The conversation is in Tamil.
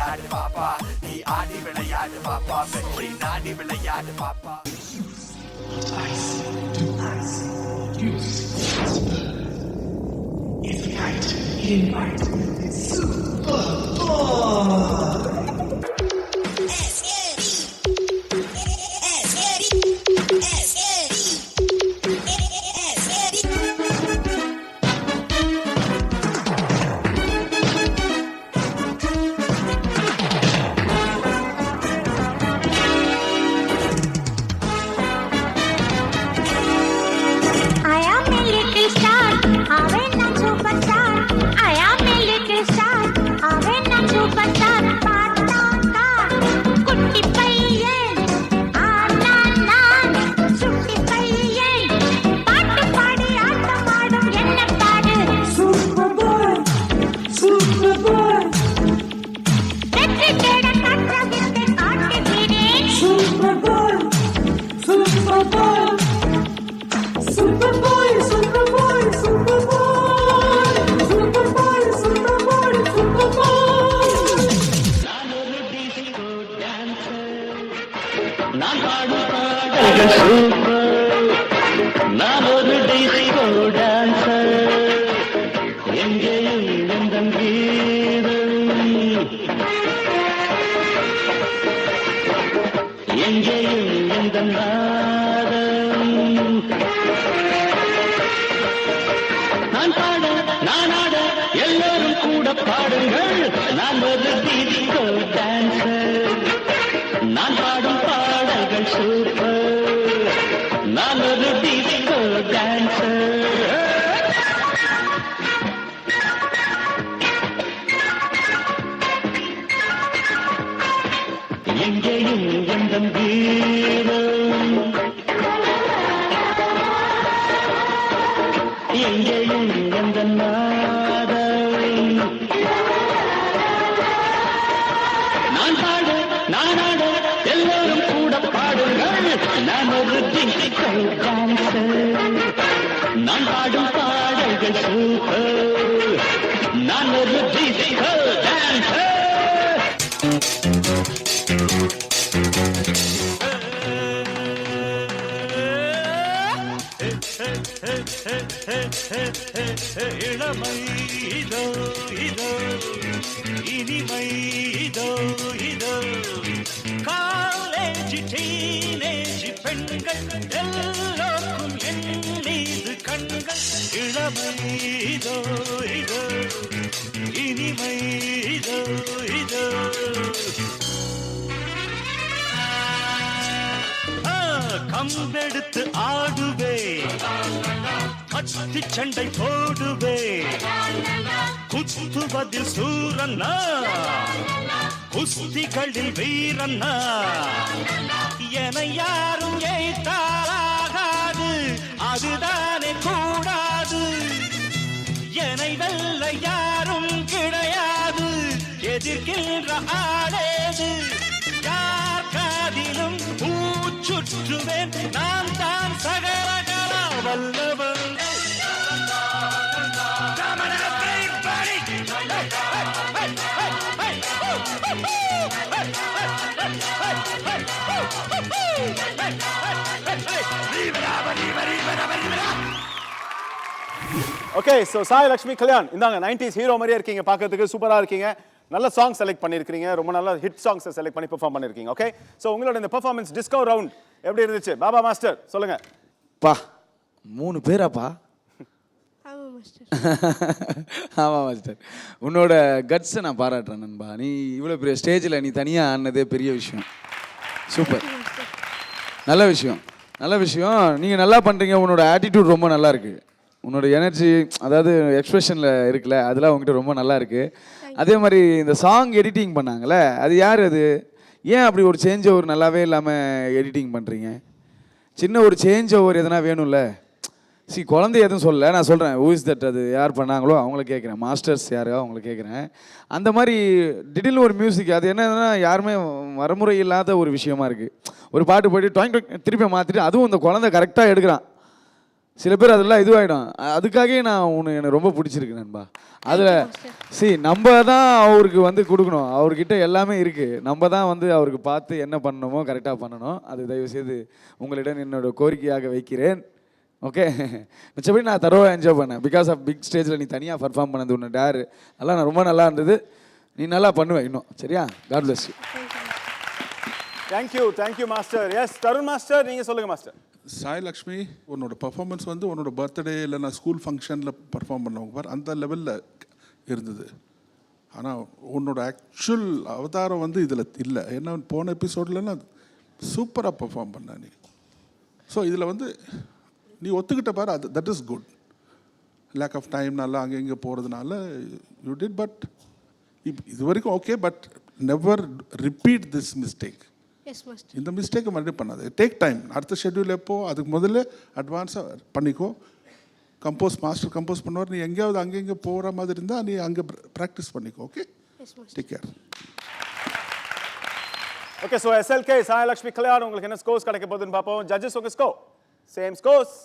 விளையாடு பாப்பா நீ ஆடி விளையாடு பாப்பா வெற்றி நாடி விளையாடு பாப்பா இளமை இதோ இதோ இனிமை இதோ இதோ காலேஜ் டீனேஜ் பெண்கள் எல்லோருக்கும் என் மீது கண்கள் இளமை இதோ இதோ இனிமை இதோ இதோ கம்பெடுத்து ஆடுவே கத்தி சண்டை போடுவே குத்துவதில் சூரன்னா குஸ்திகளில் வீரன்னா என யாரும் ஏத்தாராகாது அதுதானே கூடாது என்னை வெல்ல யாரும் கிடையாது எதிர்க்கின்ற ஆடேது யார் காதிலும் பூச்சுற்றுவேன் நான் தான் சகலகலா வல்லவன் ஓகே ஸோ சாய் லக்ஷ்மி கல்யாண் இந்தாங்க 90s ஹீரோ மாதிரியே இருக்கீங்க, பார்க்கறதுக்கு சூப்பராக இருக்கீங்க, நல்ல சாங் செலக்ட் பண்ணியிருக்கீங்க, ரொம்ப நல்ல ஹிட் சாங்ஸை செலக்ட் பண்ணி பெர்ஃபார்ம் பண்ணியிருக்கீங்க. ஓகே ஸோ உங்களோட இந்த பெர்ஃபார்மன்ஸ் டிஸ்கோ ரவுண்ட் எப்படி இருந்துச்சு? பாபா மாஸ்டர் சொல்லுங்க. பா 3 பேராப்பா? ஆமாம் மாஸ்டர், உன்னோட கட்ஸை நான் பாராட்டுறேன் நண்பா. நீ இவ்வளோ பெரிய ஸ்டேஜில் நீ தனியாக ஆனதே பெரிய விஷயம். சூப்பர், நல்ல விஷயம், நல்ல விஷயம். நீங்கள் நல்லா பண்ணுறீங்க. உன்னோட ஆட்டிடியூட் ரொம்ப நல்லா இருக்குது. உன்னோட எனர்ஜி, அதாவது எக்ஸ்பிரஷனில் இருக்குல்ல, அதெல்லாம் உங்ககிட்ட ரொம்ப நல்லா இருக்குது. அதே மாதிரி இந்த சாங் எடிட்டிங் பண்ணாங்களே, அது யார்? அது ஏன் அப்படி ஒரு சேஞ்ச் ஓவர் நல்லாவே இல்லாமல் எடிட்டிங் பண்ணுறீங்க? சின்ன ஒரு சேஞ்ச் ஓவர் எதனா வேணும்ல. குழந்தை எதுவும் சொல்லலை, நான் சொல்கிறேன் ஹூ இஸ் தட், அது யார் பண்ணாங்களோ அவங்கள கேட்குறேன், மாஸ்டர்ஸ் யாரோ அவங்கள கேட்குறேன். அந்த மாதிரி திடீர்னு ஒரு மியூசிக், அது என்னன்னா யாருமே வரமுறை இல்லாத ஒரு விஷயமா இருக்குது. ஒரு பாட்டு போய்ட்டு டாயிங் திருப்பி மாற்றிட்டு அதுவும் இந்த குழந்தை கரெக்டாக எடுக்கிறான். சில பேர் அதெல்லாம் இதுவாகிடும். அதுக்காகவே நான் எனக்கு ரொம்ப பிடிச்சிருக்கு நண்பா. அதில் நம்ம தான் அவருக்கு வந்து கொடுக்கணும். அவர்கிட்ட எல்லாமே இருக்குது. நம்ம தான் வந்து அவருக்கு பார்த்து என்ன பண்ணணுமோ கரெக்டாக பண்ணணும். அது தயவுசெய்து உங்களிடம் என்னோட கோரிக்கையாக வைக்கிறேன். ஓகே, மிச்சபடி நான் தரோவாக என்ஜாய் பண்ணேன். பிகாஸ் ஆஃப் பிக் ஸ்டேஜில் நீ தனியாக பர்ஃபார்ம் பண்ணது ஒன்று டேரு அதெல்லாம் நான் ரொம்ப நல்லா இருந்தது. நீ நல்லா பண்ணுவேன் இன்னும். சரியா? God bless you. Thank you master. Yes Tarun master, நீங்கள் சொல்லுங்கள் மாஸ்டர். சாய் லக்ஷ்மி, உன்னோட பர்ஃபார்மன்ஸ் வந்து உன்னோட பர்த்டே இல்லை நான் ஸ்கூல் ஃபங்க்ஷனில் பர்ஃபார்ம் பண்ணவங்க பார் அந்த லெவலில் இருந்தது. ஆனால் உன்னோட ஆக்சுவல் அவதாரம் வந்து இதில் இல்லை. ஏன்னா போன எபிசோட்லலாம் சூப்பராக பர்ஃபார்ம் பண்ண நீ. ஸோ இதில் வந்து நீ ஒத்துக்கிட்ட பாரு, அது that is good. Lack of டைம்னால அங்கே இங்கே போகிறதுனால யூ டிட். பட் இது வரைக்கும் okay, but never repeat this mistake. இந்த மிஸ்டேக்கை மறுபடியும் பண்ணாது. Take time. அடுத்த ஷெட்யூல் எப்போ அதுக்கு முதல்ல அட்வான்ஸாக பண்ணிக்கோ. மாஸ்டர் கம்போஸ் பண்ணுவார். நீ எங்கேயாவது அங்கே இங்கே போகிற மாதிரி இருந்தால் நீ அங்கே ப்ராக்டிஸ் பண்ணிக்கோ. Okay, take care. Okay, so SLK Sai Lakshmi Kalyan உங்களுக்கு என்ன ஸ்கோர்ஸ் கிடைக்க போகுதுன்னு பார்ப்போம். ஜட்ஜஸ் உங்கள் ஸ்கோர் சேம் ஸ்கோர்ஸ்.